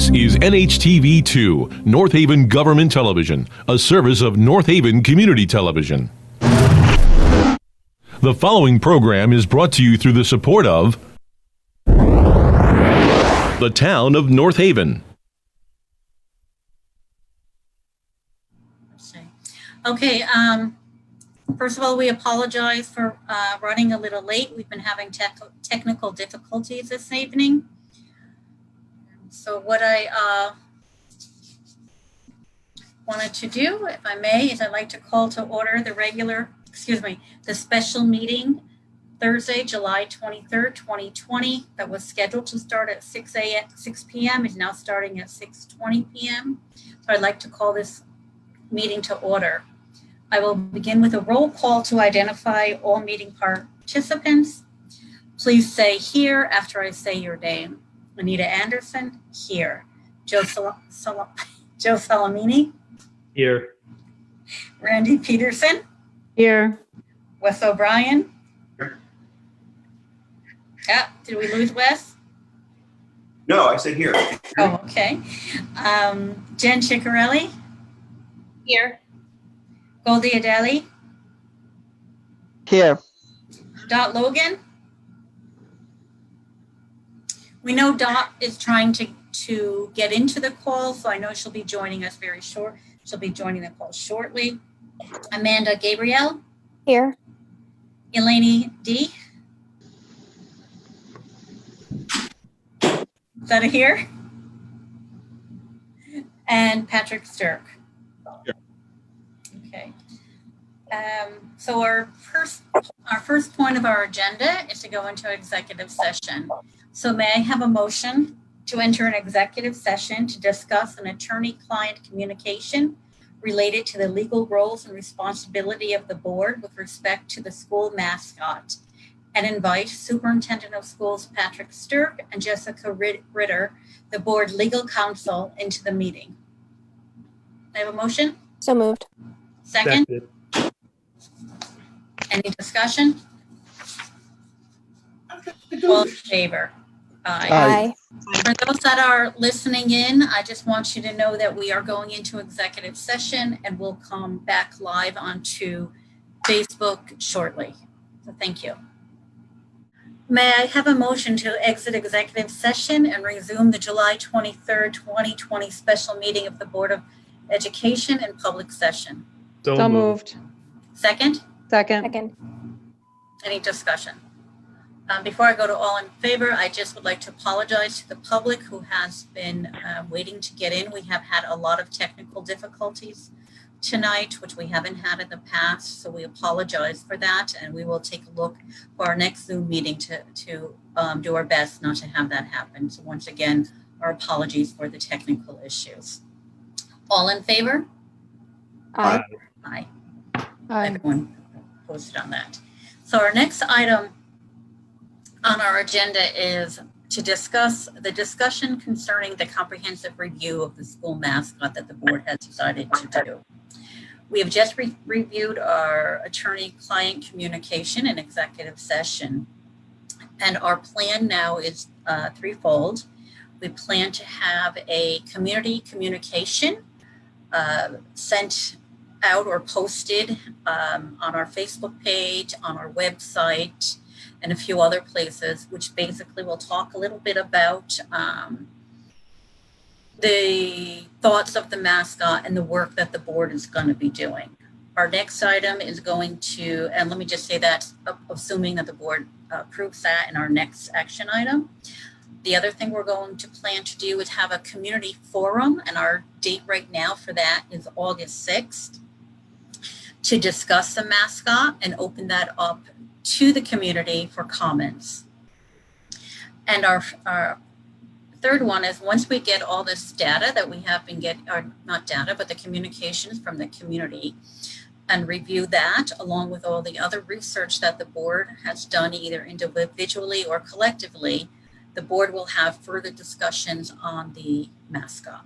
This is NHTV2, North Haven Government Television, a service of North Haven Community Television. The following program is brought to you through the support of the Town of North Haven. Okay, first of all, we apologize for running a little late. We've been having technical difficulties this evening. So what I wanted to do, if I may, is I'd like to call to order the special meeting Thursday, July 23rd, 2020, that was scheduled to start at 6 p.m. is now starting at 6:20 p.m. So I'd like to call this meeting to order. I will begin with a roll call to identify all meeting participants. Please say here after I say your name. Anita Anderson, here. Joe Salamini, here. Randy Peterson, here. Wes O'Brien. Here. Yeah, did we lose Wes? No, I said here. Oh, okay. Jen Ciccarelli. Here. Goldie Adeli. Here. Dot Logan. We know Dot is trying to get into the call, so I know she'll be joining us She'll be joining the call shortly. Amanda Gabriel. Here. Eleni D. Is that a here? And Patrick Stirk. Here. Okay. So our first point of our agenda is to go into executive session. So may I have a motion to enter an executive session to discuss an attorney-client communication related to the legal roles and responsibility of the board with respect to the school mascot, and invite Superintendent of Schools Patrick Stirk and Jessica Ritter, the board legal counsel, into the meeting. I have a motion? So moved. Second? Seconded. Any discussion? All in favor? Aye. For those that are listening in, I just want you to know that we are going into executive session and we'll come back live onto Facebook shortly. So thank you. May I have a motion to exit executive session and resume the July 23rd, 2020 special meeting of the Board of Education in public session? So moved. Second? Second. Any discussion? Before I go to all in favor, I just would like to apologize to the public who has been waiting to get in. We have had a lot of technical difficulties tonight, which we haven't had in the past, so we apologize for that, and we will take a look for our next Zoom meeting to do our best not to have that happen. So once again, our apologies for the technical issues. All in favor? Aye. Aye. Aye. Everyone posted on that. So our next item on our agenda is to discuss the discussion concerning the comprehensive review of the school mascot that the board has decided to do. We have just reviewed our attorney-client communication in executive session, and our plan now is threefold. We plan to have a community communication sent out or posted on our Facebook page, on our website, and a few other places, which basically will talk a little bit about the thoughts of the mascot and the work that the board is going to be doing. Our next item is going to, and let me just say that, assuming that the board approves that in our next action item. The other thing we're going to plan to do is have a community forum, and our date right now for that is August 6th, to discuss the mascot and open that up to the community for comments. And our third one is, once we get all this data that we have been getting, or not data, but the communications from the community, and review that along with all the other research that the board has done either individually or collectively, the board will have further discussions on the mascot.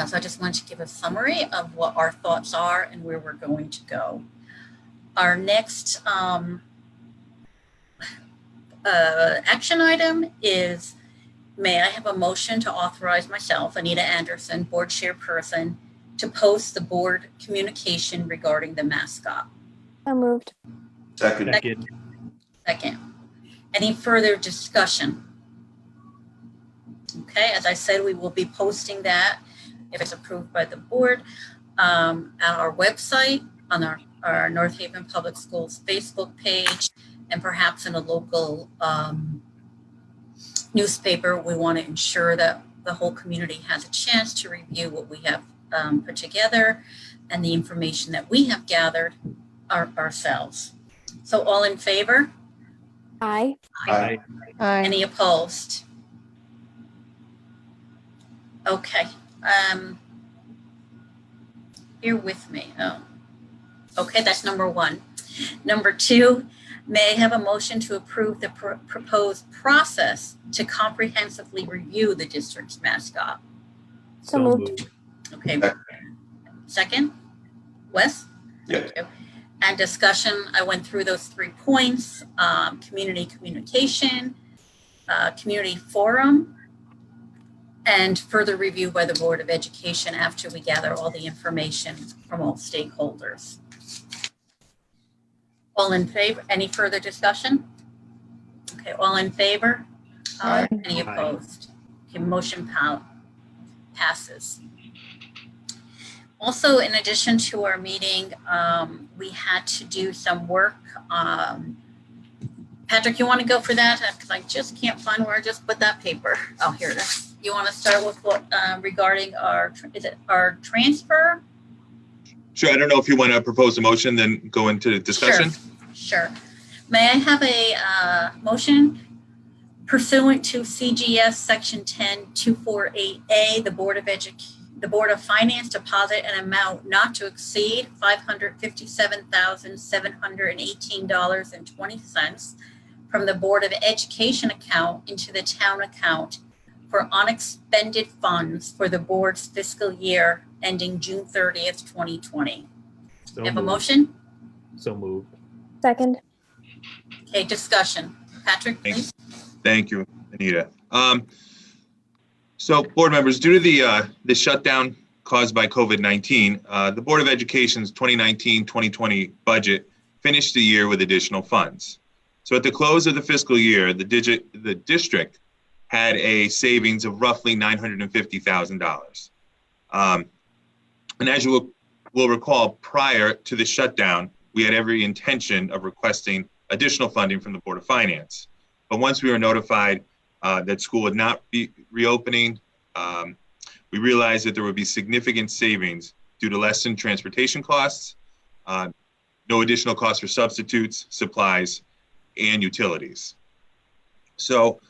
So I just want to give a summary of what our thoughts are and where we're going to go. Our next action item is may I have a motion to authorize myself, Anita Anderson, board chairperson, to post the board communication regarding the mascot? So moved. Second. Second. Second. Any further discussion? Okay, as I said, we will be posting that, if it's approved by the board, at our website, on our North Haven Public Schools Facebook page, and perhaps in a local newspaper. We want to ensure that the whole community has a chance to review what we have put together and the information that we have gathered ourselves. So all in favor? Aye. Aye. Aye. Any opposed? Okay. Bear with me. Oh. Okay, that's number one. Number two, may I have a motion to approve the proposed process to comprehensively review the district's mascot? So moved. Okay. Second? Wes? Yes. And discussion, I went through those 3 points, community communication, community forum, and further review by the Board of Education after we gather all the information from all stakeholders. All in favor? Any further discussion? Okay, all in favor? Aye. Any opposed? Okay, motion passes. Also, in addition to our meeting, we had to do some work. Patrick, you want to go for that? Because I just can't find where I just put that paper. Oh, here it is. You want to start with what regarding our transfer? Sure. I don't know if you want to propose a motion, then go into discussion. Sure. May I have a motion pursuant to CGS Section 10248A, the Board of Finance deposit an amount not to exceed $557,718.20 from the Board of Education account into the town account for unexpended funds for the board's fiscal year ending June 30th, 2020. So Have a moved. motion? So moved. Second. Okay, discussion. Patrick, please. Thank you, Anita. So board members, due to the shutdown caused by COVID-19, the Board of Education's 2019-2020 budget finished the year with additional funds. So at the close of the fiscal year, the district had a savings of roughly $950,000. And as you will recall, prior to the shutdown, we had every intention of requesting additional funding from the Board of Finance. But once we were notified that school would not be reopening, we realized that there would be significant savings due to less in transportation costs, no additional costs for substitutes, supplies, and utilities. So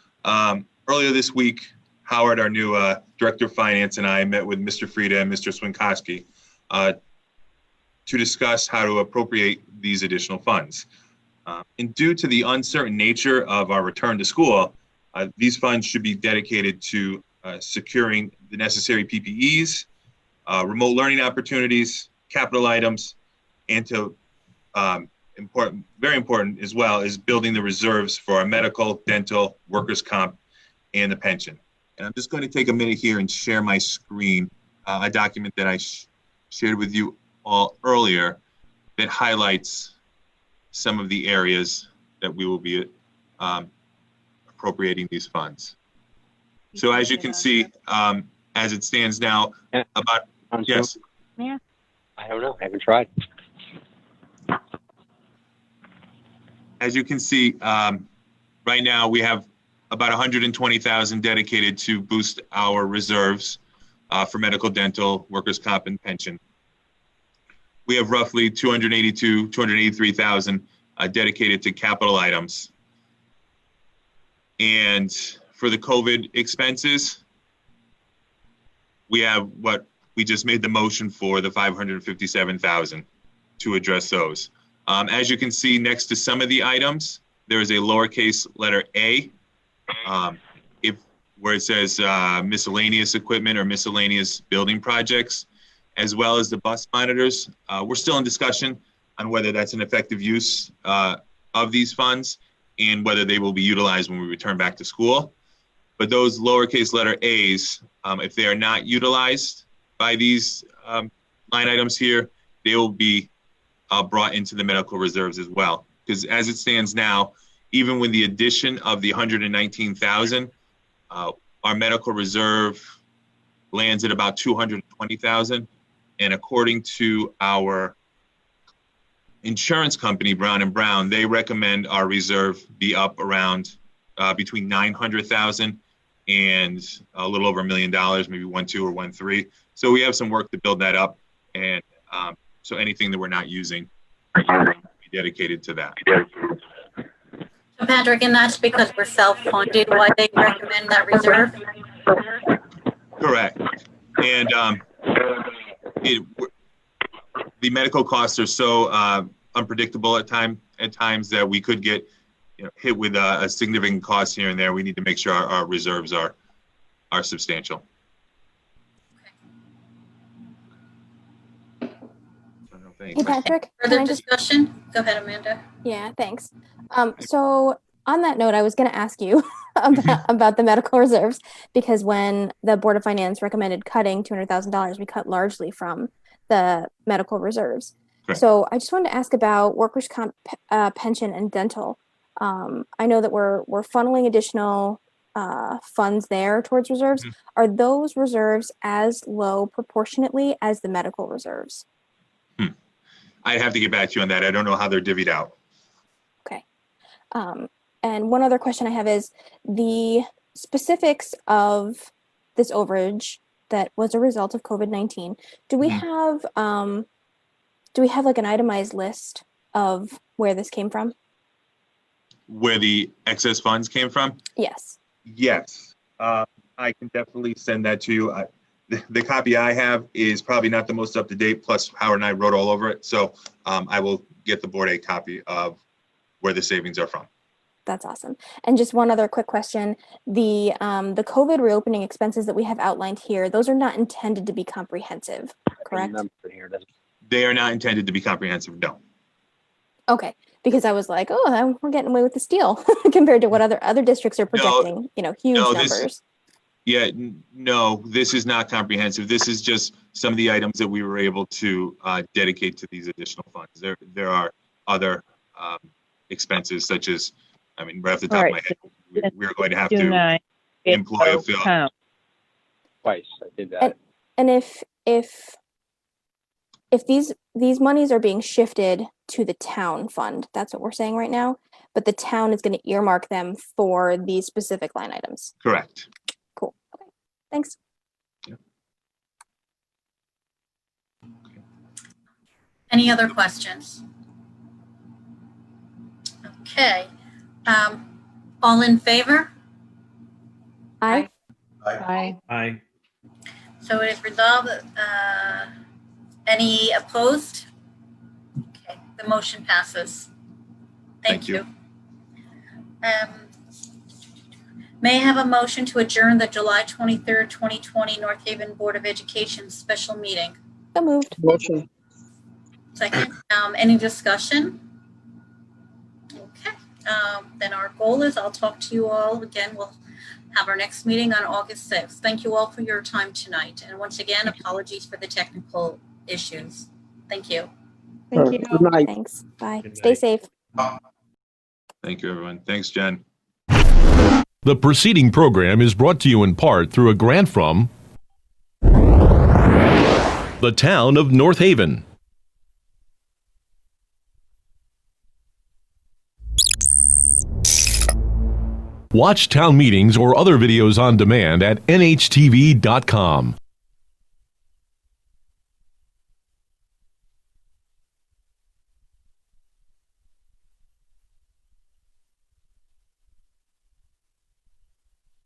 earlier this week, Howard, our new Director of Finance, and I met with Mr. Frieda and Mr. Swinkowski to discuss how to appropriate these additional funds. And due to the uncertain nature of our return to school, these funds should be dedicated to securing the necessary PPEs, remote learning opportunities, capital items, and to very important as well, is building the reserves for our medical, dental, workers' comp, and the pension. And I'm just going to take a minute here and share my screen, a document that I shared with you all earlier that highlights some of the areas that we will be appropriating these funds. So as you can see, as it stands now, yes. Yeah. I don't know. I haven't tried. As you can see, right now we have about 120,000 dedicated to boost our reserves for medical, dental, workers' comp, and pension. We have roughly 283,000 dedicated to capital items. And for the COVID expenses, we have what we just made the motion for, the 557,000 to address those. As you can see, next to some of the items, there is a lowercase letter A, where it says miscellaneous equipment or miscellaneous building projects, as well as the bus monitors. We're still in discussion on whether that's an effective use of these funds and whether they will be utilized when we return back to school. But those lowercase letter a's, if they are not utilized by these line items here, they will be brought into the medical reserves as well. Because as it stands now, even with the addition of the 119,000, our medical reserve lands at about 220,000. And according to our insurance company, Brown and Brown, they recommend our reserve be up around between 900,000 and a little over $1 million, maybe 1.2 or 1.3. So we have some work to build that up, and so anything that we're not using will be dedicated to that. So Patrick, and that's because we're self-funded, why they recommend that reserve? Correct. And the medical costs are so unpredictable at times that we could get hit with a significant cost here and there. We need to make sure our reserves are substantial. Hey, Patrick. Further can I just- discussion? Go ahead, Amanda. Yeah, thanks. So on that note, I was going to ask you about the medical reserves, because when the Board of Finance recommended cutting $200,000, we cut largely from the medical reserves. Correct. So I just wanted to ask about workers' comp, pension, and dental. I know that we're funneling additional funds there towards reserves. Mhm. Are those reserves as low proportionately as the medical reserves? I'd have to get back to you on that. I don't know how they're divvied out. Okay. And one other question I have is the specifics of this overage that was a result of COVID-19. Do we have like an itemized list of where this came from? Where the excess funds came from? Yes. Yes. I can definitely send that to you. The copy I have is probably not the most up to date, plus Howard and I wrote all over it. So I will get the board a copy of where the savings are from. That's awesome. And just one other quick question. The COVID reopening expenses that we have outlined here, those are not intended to be comprehensive, correct? They are not intended to be comprehensive, no. Okay, because I was like, oh, we're getting away with the steal compared to what other districts are projecting, huge numbers. No, this is not comprehensive. This is just some of the items that we were able to dedicate to these additional funds. There are other expenses such as, right off the top of my head, we're going to have to employ a field. Twice I did that. And if these monies are being shifted to the town fund, that's what we're saying right now, but the town is going to earmark them for these specific line items. Correct. Cool. Okay. Thanks. Any other questions? Okay. All in favor? Aye. Aye. Aye. So it is resolved. Any opposed? Okay, the motion passes. Thank you. May I have a motion to adjourn the July 23rd, 2020 North Haven Board of Education special meeting? So moved. Motion. Second, any discussion? Okay, then our goal is I'll talk to you all again. We'll have our next meeting on August 6th. Thank you all for your time tonight. And once again, apologies for the technical issues. Thank you. Thank you. Good night. Thanks. Bye. Good Stay night. safe. Thank you, everyone. Thanks, Jen. The preceding program is brought to you in part through a grant from the town of North Haven. Watch town meetings or other videos on demand at nhtv.com.